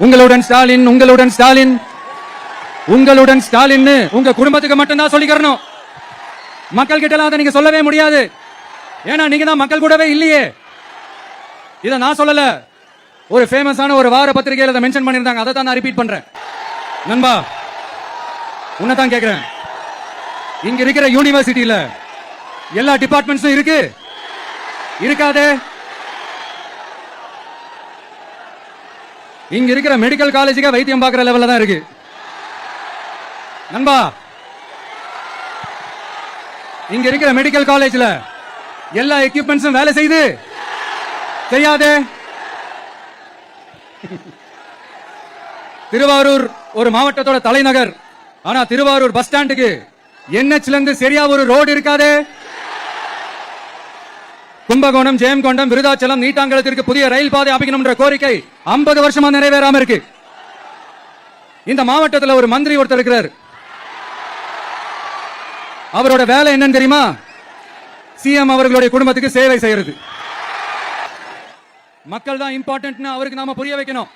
உங்களுடன் ஸ்டாலின், உங்களுடன் ஸ்டாலின், உங்களுடன் ஸ்டாலின் உங்க குடும்பத்துக்கு மட்டும்தான் சொல்லிக்கிறணும். மக்கள் கிட்ட அதை நீங்க சொல்லவே முடியாது. ஏன்னா நீங்க தான் மக்கள் கூடவே இல்லையே. இதை நான் சொல்லல, ஒரு ஃபேமஸான ஒரு வார பத்திரிகையில் அதை மென்ஷன் பண்ணியிருந்தாங்க. அதை தான் நான் ரிப்பீட் பண்றேன். நண்பா, உன்னதான் கேட்கிறேன், இங்க இருக்கிற யூனிவர்சிட்டியில எல்லா டிபார்ட்மெண்ட்ஸும் இருக்கு இருக்காதே? இங்க இருக்கிற மெடிக்கல் காலேஜுக்கு வைத்தியம் பார்க்கிற லெவல்ல தான் இருக்கு. நண்பா, இங்க இருக்கிற மெடிக்கல் காலேஜ்ல எல்லா எக்யூப்மெண்ட்ஸும் வேலை செய்து செய்யாதே? திருவாரூர் ஒரு மாவட்டத்தோட தலைநகர். ஆனா திருவாரூர் பஸ் ஸ்டாண்டுக்கு NHல இருந்து சரியா ஒரு ரோடு இருக்காதே? கும்பகோணம், ஜெயங்கொண்டம், விருதாச்சலம், நீட்டாங்கலத்திற்கு புதிய ரயில் பாதை அமைக்கணும்ன்ற கோரிக்கை 50 வருஷமா நிறைவேறாம இருக்கு. இந்த மாவட்டத்தில் ஒரு மந்திரி ஒருத்தர் இருக்கிறார். அவரோட வேலை என்னன்னு தெரியுமா? சிஎம் அவர்களுடைய குடும்பத்துக்கு சேவை செய்யறது. மக்கள் தான் இம்பார்ட்டன்ட்னு அவருக்கு நாம புரிய வைக்கணும்.